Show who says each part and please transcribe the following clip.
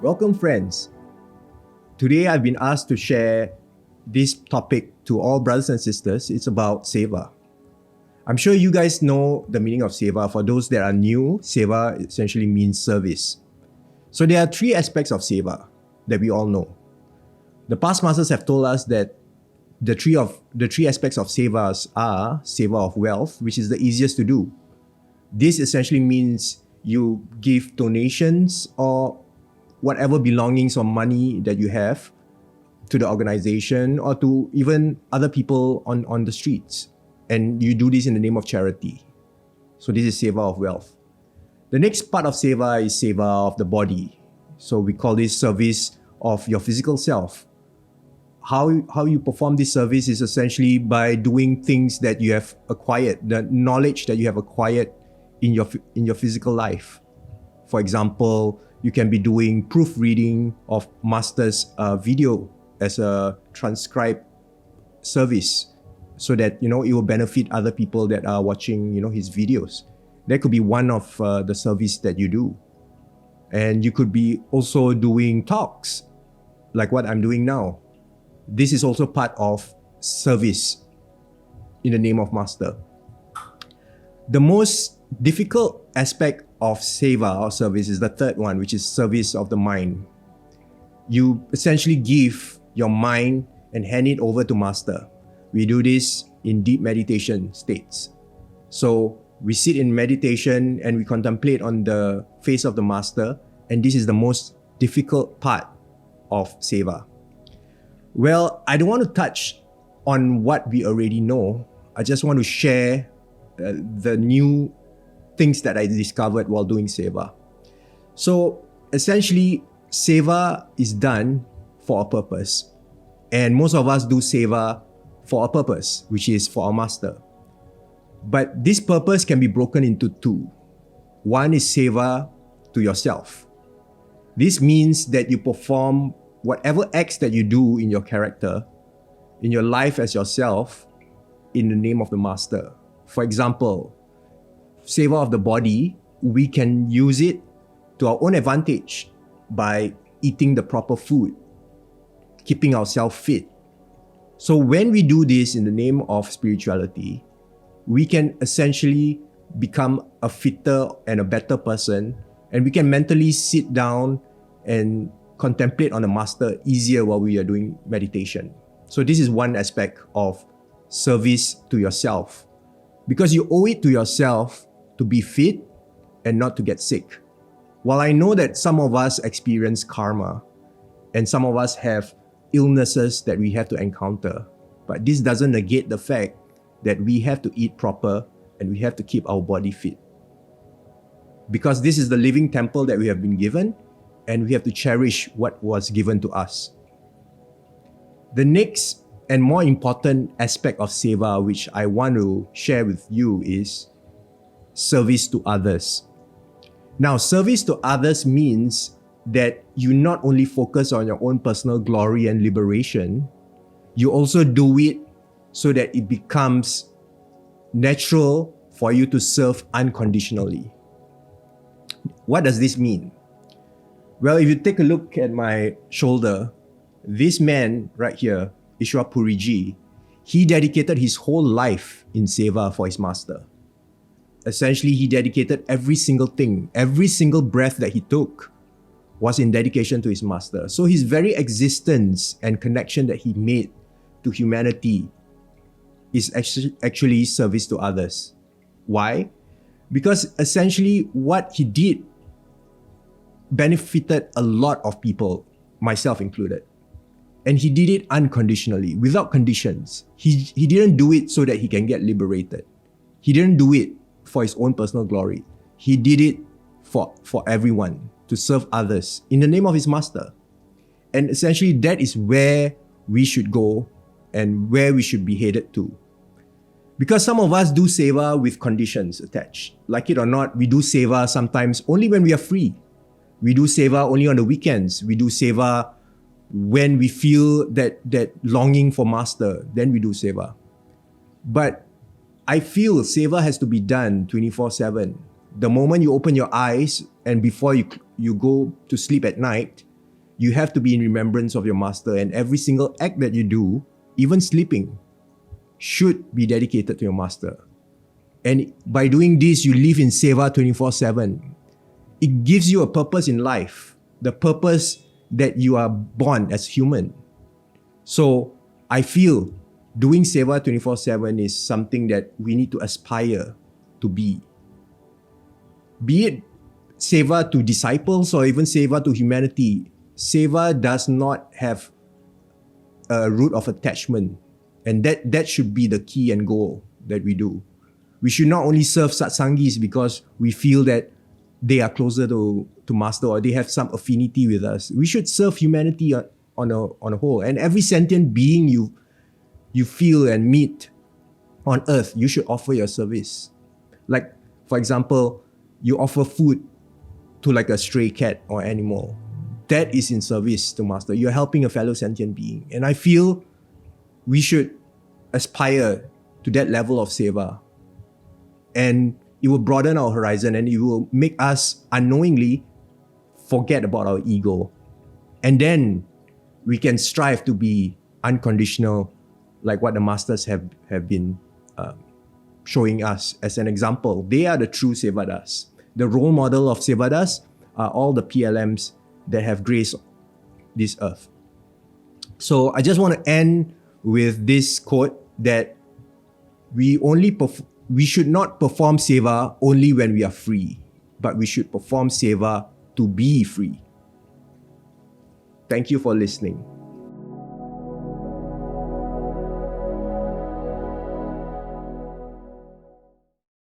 Speaker 1: Welcome, friends. Today I've been asked to share this topic to all brothers and sisters. It's about Seva. I'm sure you guys know the meaning of Seva. For those that are new, Seva essentially means service. So there are three aspects of Seva that we all know. The past masters have told us that the three aspects of Sevas are Seva of wealth, which is the easiest to do. This essentially means you give donations or whatever belongings or money that you have to the organization or to even other people on the streets. And you do this in the name of charity. So this is Seva of wealth. The next part of Seva is Seva of the body. So we call this service of your physical self. How you perform this service is essentially by doing things that you have acquired, the knowledge that you have acquired in your physical life. For example, you can be doing proofreading of master's video as a transcribed service so that it will benefit other people that are watching his videos. That could be one of the service that you do. And you could be also doing talks like what I'm doing now. This is also part of service in the name of master. The most difficult aspect of Seva or service is the third one, which is service of the mind. You essentially give your mind and hand it over to master. We do this in deep meditation states. So we sit in meditation and we contemplate on the face of the master, and this is the most difficult part of Seva. Well, I don't want to touch on what we already know. I just want to share the new things that I discovered while doing Seva. So essentially, Seva is done for a purpose. And most of us do Seva for a purpose, which is for our master. But this purpose can be broken into two. One is Seva to yourself. This means that you perform whatever acts that you do in your character, in your life as yourself, in the name of the master. For example, Seva of the body, we can use it to our own advantage by eating the proper food, keeping ourselves fit. So when we do this in the name of spirituality, we can essentially become a fitter and a better person, and we can mentally sit down and contemplate on the master easier while we are doing meditation. So this is one aspect of service to yourself, because you owe it to yourself to be fit and not to get sick. While I know that some of us experience karma and some of us have illnesses that we have to encounter, but this doesn't negate the fact that we have to eat proper and we have to keep our body fit. Because this is the living temple that we have been given, and we have to cherish what was given to us. The next and more important aspect of Seva, which I want to share with you, is service to others. Now, service to others means that you not only focus on your own personal glory and liberation, you also do it so that it becomes natural for you to serve unconditionally. What does this mean? Well, if you take a look at my shoulder, this man right here, Ishwar Puriji, he dedicated his whole life in Seva for his master. Essentially, he dedicated every single thing, every single breath that he took was in dedication to his master. So his very existence and connection that he made to humanity is actually service to others. Why? Because essentially what he did benefited a lot of people, myself included. And he did it unconditionally, without conditions. He didn't do it so that he can get liberated. He didn't do it for his own personal glory. He did it for everyone, to serve others in the name of his master. And essentially that is where we should go and where we should be headed to. Because some of us do Seva with conditions attached. Like it or not, we do Seva sometimes only when we are free. We do Seva only on the weekends. We do Seva when we feel that longing for master, then we do Seva. But I feel Seva has to be done 24/7. The moment you open your eyes and before you go to sleep at night, you have to be in remembrance of your master, and every single act that you do, even sleeping, should be dedicated to your master. And by doing this, you live in Seva 24/7. It gives you a purpose in life, the purpose that you are born as human. So I feel doing Seva 24/7 is something that we need to aspire to be. Be it Seva to disciples or even Seva to humanity, Seva does not have a root of attachment. And that should be the key and goal that we do. We should not only serve satsangis because we feel that they are closer to master or they have some affinity with us. We should serve humanity on a whole. And every sentient being you feel and meet on earth, you should offer your service. Like, for example, you offer food to like a stray cat or animal. That is in service to master. You're helping a fellow sentient being. And I feel we should aspire to that level of seva. And it will broaden our horizon and it will make us unknowingly forget about our ego. And then we can strive to be unconditional, like what the masters have been showing us as an example. They are the true Sevadas. The role model of Sevadas are all the PLMs that have graced this earth. So I just want to end with this quote that we should not perform seva only when we are free, but we should perform seva to be free. Thank you for listening.